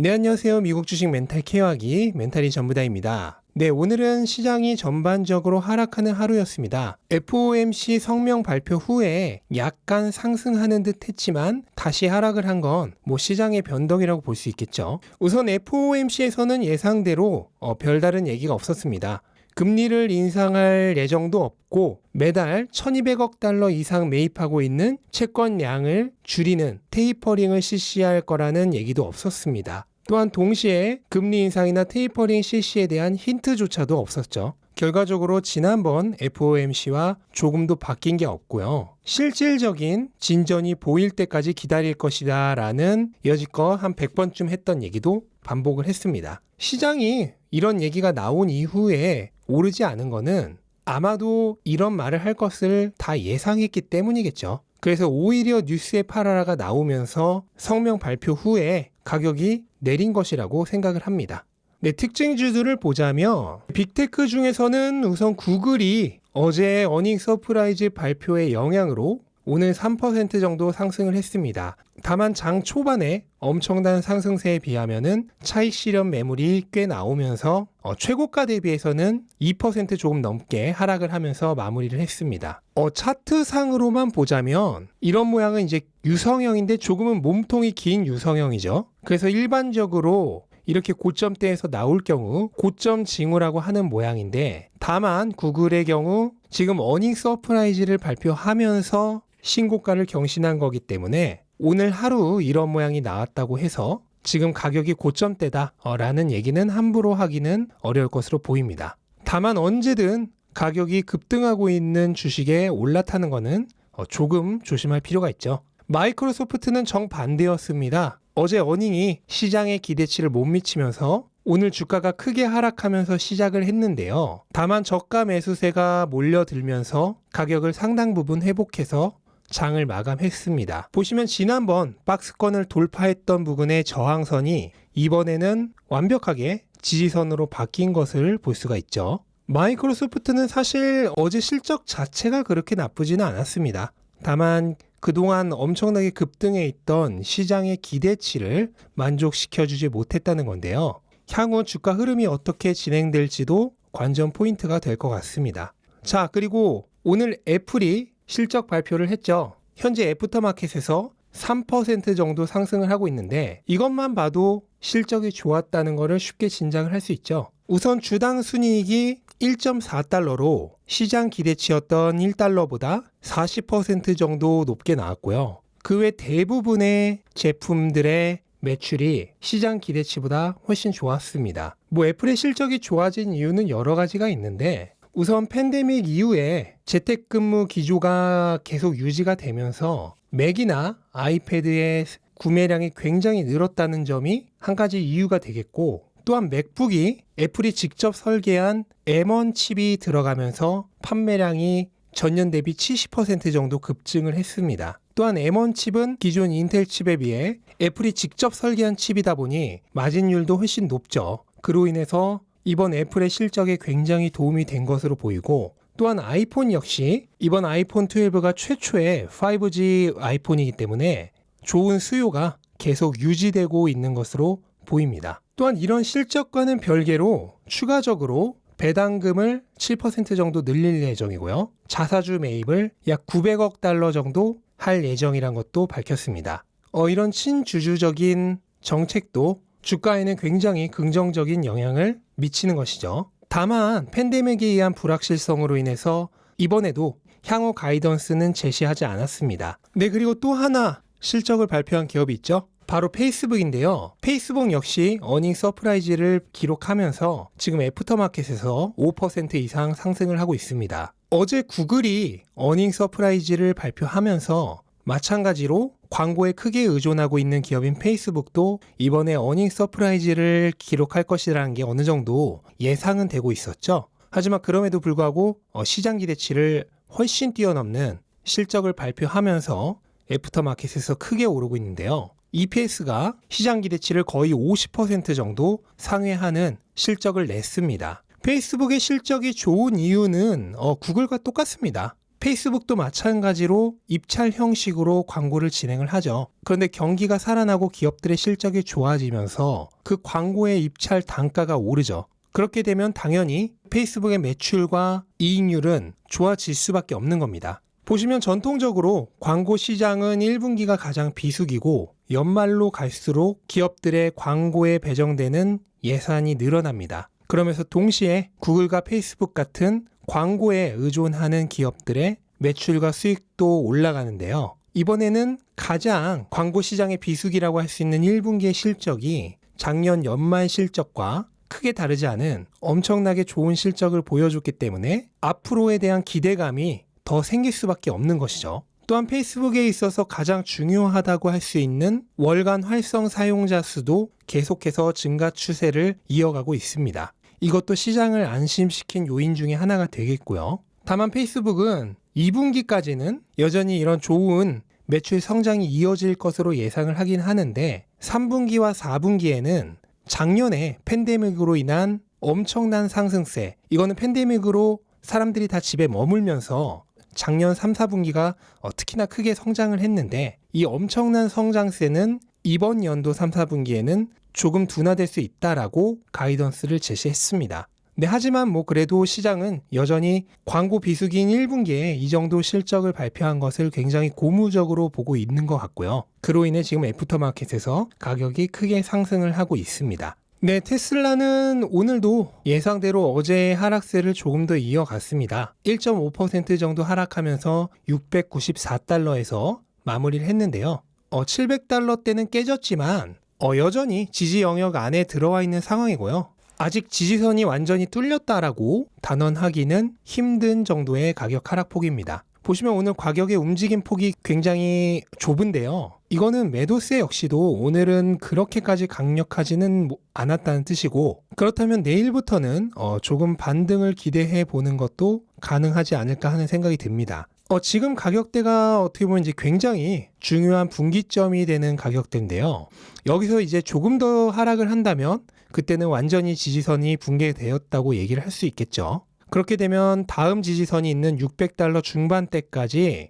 네, 안녕하세요. 미국 주식 멘탈 케어하기 멘탈이 전부다입니다. 네, 오늘은 시장이 전반적으로 하락하는 하루였습니다. FOMC 성명 발표 후에 약간 상승하는 듯 했지만 다시 하락을 한 건 시장의 변동이라고 볼 수 있겠죠. 우선 FOMC에서는 예상대로 별다른 얘기가 없었습니다. 금리를 인상할 예정도 없고 매달 1200억 달러 이상 매입하고 있는 채권량을 줄이는 테이퍼링을 실시할 거라는 얘기도 없었습니다. 또한 동시에 금리 인상이나 테이퍼링 실시에 대한 힌트조차도 없었죠. 결과적으로 지난번 FOMC와 조금도 바뀐 게 없고요. 실질적인 진전이 보일 때까지 기다릴 것이다 라는 여지껏 한 100번쯤 했던 얘기도 반복을 했습니다. 시장이 이런 얘기가 나온 이후에 오르지 않은 거는 아마도 이런 말을 할 것을 다 예상했기 때문이겠죠. 그래서 오히려 뉴스에 팔아라가 나오면서 성명 발표 후에 가격이 내린 것이라고 생각을 합니다. 네, 특징주들을 보자면 빅테크 중에서는 우선 구글이 어제 어닝 서프라이즈 발표의 영향으로 오늘 3% 정도 상승을 했습니다. 다만 장 초반에 엄청난 상승세에 비하면은 차익 실현 매물이 꽤 나오면서 최고가 대비해서는 2% 조금 넘게 하락을 하면서 마무리를 했습니다. 차트상으로만 보자면 이런 모양은 이제 유성형인데 조금은 몸통이 긴 유성형이죠. 그래서 일반적으로 이렇게 고점대에서 나올 경우 고점 징후라고 하는 모양인데, 다만 구글의 경우 지금 어닝 서프라이즈를 발표하면서 신고가를 경신한 거기 때문에 오늘 하루 이런 모양이 나왔다고 해서 지금 가격이 고점대다 라는 얘기는 함부로 하기는 어려울 것으로 보입니다. 다만 언제든 가격이 급등하고 있는 주식에 올라타는 거는 조금 조심할 필요가 있죠. 마이크로소프트는 정반대였습니다. 어제 어닝이 시장의 기대치를 못 미치면서 오늘 주가가 크게 하락하면서 시작을 했는데요. 다만 저가 매수세가 몰려들면서 가격을 상당 부분 회복해서 장을 마감했습니다. 보시면 지난번 박스권을 돌파했던 부분의 저항선이 이번에는 완벽하게 지지선으로 바뀐 것을 볼 수가 있죠. 마이크로소프트는 사실 어제 실적 자체가 그렇게 나쁘지는 않았습니다. 다만 그동안 엄청나게 급등해 있던 시장의 기대치를 만족시켜주지 못했다는 건데요. 향후 주가 흐름이 어떻게 진행될지도 관전 포인트가 될 것 같습니다. 자, 그리고 오늘 애플이 실적 발표를 했죠. 현재 애프터마켓에서 3% 정도 상승을 하고 있는데 이것만 봐도 실적이 좋았다는 것을 쉽게 짐작을 할 수 있죠. 우선 주당 순이익이 1.4달러로 시장 기대치였던 1달러보다 40% 정도 높게 나왔고요. 그 외 대부분의 제품들의 매출이 시장 기대치보다 훨씬 좋았습니다. 애플의 실적이 좋아진 이유는 여러 가지가 있는데, 우선 팬데믹 이후에 재택근무 기조가 계속 유지가 되면서 맥이나 아이패드의 구매량이 굉장히 늘었다는 점이 한 가지 이유가 되겠고, 또한 맥북이 애플이 직접 설계한 M1 칩이 들어가면서 판매량이 전년 대비 70% 정도 급증을 했습니다. 또한 M1 칩은 기존 인텔 칩에 비해 애플이 직접 설계한 칩이다 보니 마진율도 훨씬 높죠. 그로 인해서 이번 애플의 실적에 굉장히 도움이 된 것으로 보이고, 또한 아이폰 역시 이번 아이폰 12가 최초의 5G 아이폰이기 때문에 좋은 수요가 계속 유지되고 있는 것으로 보입니다. 또한 이런 실적과는 별개로 추가적으로 배당금을 7% 정도 늘릴 예정이고요. 자사주 매입을 약 900억 달러 정도 할 예정이란 것도 밝혔습니다. 이런 친주주적인 정책도 주가에는 굉장히 긍정적인 영향을 미치는 것이죠. 다만 팬데믹에 의한 불확실성으로 인해서 이번에도 향후 가이던스는 제시하지 않았습니다. 네, 그리고 또 하나 실적을 발표한 기업이 있죠. 바로 페이스북인데요. 페이스북 역시 어닝 서프라이즈를 기록하면서 지금 애프터마켓에서 5% 이상 상승을 하고 있습니다. 어제 구글이 어닝 서프라이즈를 발표하면서 마찬가지로 광고에 크게 의존하고 있는 기업인 페이스북도 이번에 어닝 서프라이즈를 기록할 것이라는 게 어느 정도 예상은 되고 있었죠. 하지만 그럼에도 불구하고 시장 기대치를 훨씬 뛰어넘는 실적을 발표하면서 애프터마켓에서 크게 오르고 있는데요. EPS가 시장 기대치를 거의 50% 정도 상회하는 실적을 냈습니다. 페이스북의 실적이 좋은 이유는 구글과 똑같습니다. 페이스북도 마찬가지로 입찰 형식으로 광고를 진행을 하죠. 그런데 경기가 살아나고 기업들의 실적이 좋아지면서 그 광고의 입찰 단가가 오르죠. 그렇게 되면 당연히 페이스북의 매출과 이익률은 좋아질 수밖에 없는 겁니다. 보시면 전통적으로 광고 시장은 1분기가 가장 비수기고 연말로 갈수록 기업들의 광고에 배정되는 예산이 늘어납니다. 그러면서 동시에 구글과 페이스북 같은 광고에 의존하는 기업들의 매출과 수익도 올라가는데요. 이번에는 가장 광고 시장의 비수기라고 할 수 있는 1분기의 실적이 작년 연말 실적과 크게 다르지 않은 엄청나게 좋은 실적을 보여줬기 때문에 앞으로에 대한 기대감이 더 생길 수밖에 없는 것이죠. 또한 페이스북에 있어서 가장 중요하다고 할 수 있는 월간 활성 사용자 수도 계속해서 증가 추세를 이어가고 있습니다. 이것도 시장을 안심시킨 요인 중에 하나가 되겠고요. 다만 페이스북은 2분기까지는 여전히 이런 좋은 매출 성장이 이어질 것으로 예상을 하긴 하는데 3분기와 4분기에는 작년에 팬데믹으로 인한 엄청난 상승세, 이거는 팬데믹으로 사람들이 다 집에 머물면서 작년 3, 4분기가 특히나 크게 성장을 했는데 이 엄청난 성장세는 이번 연도 3, 4분기에는 조금 둔화될 수 있다라고 가이던스를 제시했습니다. 네, 하지만 그래도 시장은 여전히 광고 비수기인 1분기에 이 정도 실적을 발표한 것을 굉장히 고무적으로 보고 있는 것 같고요. 그로 인해 지금 애프터마켓에서 가격이 크게 상승을 하고 있습니다. 네, 테슬라는 오늘도 예상대로 어제의 하락세를 조금 더 이어갔습니다. 1.5% 정도 하락하면서 694달러에서 마무리를 했는데요. 700달러대는 깨졌지만 여전히 지지 영역 안에 들어와 있는 상황이고요. 아직 지지선이 완전히 뚫렸다라고 단언하기는 힘든 정도의 가격 하락폭입니다. 보시면 오늘 가격의 움직임 폭이 굉장히 좁은데요. 이거는 매도세 역시도 오늘은 그렇게까지 강력하지는 않았다는 뜻이고, 그렇다면 내일부터는 조금 반등을 기대해 보는 것도 가능하지 않을까 하는 생각이 듭니다. 지금 가격대가 어떻게 보면 이제 굉장히 중요한 분기점이 되는 가격대인데요. 여기서 이제 조금 더 하락을 한다면 그때는 완전히 지지선이 붕괴되었다고 얘기를 할 수 있겠죠. 그렇게 되면 다음 지지선이 있는 600달러 중반대까지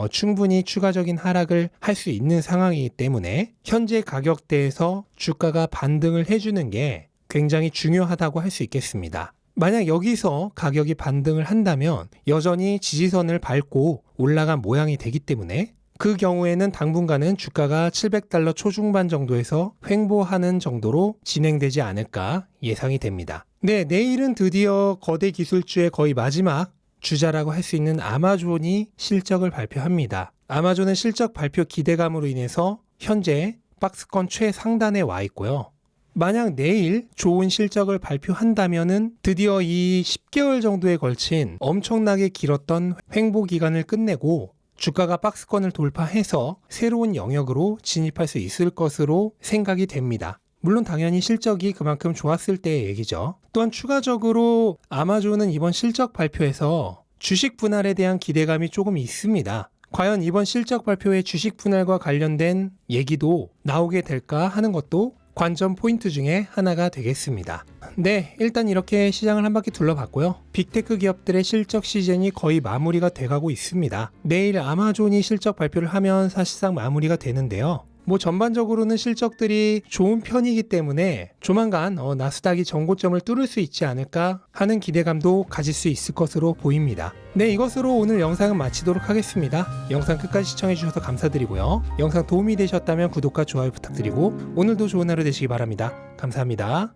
충분히 추가적인 하락을 할 수 있는 상황이기 때문에 현재 가격대에서 주가가 반등을 해주는 게 굉장히 중요하다고 할 수 있겠습니다. 만약 여기서 가격이 반등을 한다면 여전히 지지선을 밟고 올라간 모양이 되기 때문에 그 경우에는 당분간은 주가가 700달러 초중반 정도에서 횡보하는 정도로 진행되지 않을까 예상이 됩니다. 네, 내일은 드디어 거대 기술주의 거의 마지막 주자라고 할 수 있는 아마존이 실적을 발표합니다. 아마존은 실적 발표 기대감으로 인해서 현재 박스권 최상단에 와 있고요. 만약 내일 좋은 실적을 발표한다면은 드디어 이 10개월 정도에 걸친 엄청나게 길었던 횡보 기간을 끝내고 주가가 박스권을 돌파해서 새로운 영역으로 진입할 수 있을 것으로 생각이 됩니다. 물론 당연히 실적이 그만큼 좋았을 때의 얘기죠. 또한 추가적으로 아마존은 이번 실적 발표에서 주식 분할에 대한 기대감이 조금 있습니다. 과연 이번 실적 발표의 주식 분할과 관련된 얘기도 나오게 될까 하는 것도 관전 포인트 중에 하나가 되겠습니다. 네, 일단 이렇게 시장을 한 바퀴 둘러봤고요. 빅테크 기업들의 실적 시즌이 거의 마무리가 돼가고 있습니다. 내일 아마존이 실적 발표를 하면 사실상 마무리가 되는데요. 전반적으로는 실적들이 좋은 편이기 때문에 조만간 나스닥이 전고점을 뚫을 수 있지 않을까 하는 기대감도 가질 수 있을 것으로 보입니다. 네, 이것으로 오늘 영상은 마치도록 하겠습니다. 영상 끝까지 시청해주셔서 감사드리고요. 영상 도움이 되셨다면 구독과 좋아요 부탁드리고 오늘도 좋은 하루 되시기 바랍니다. 감사합니다.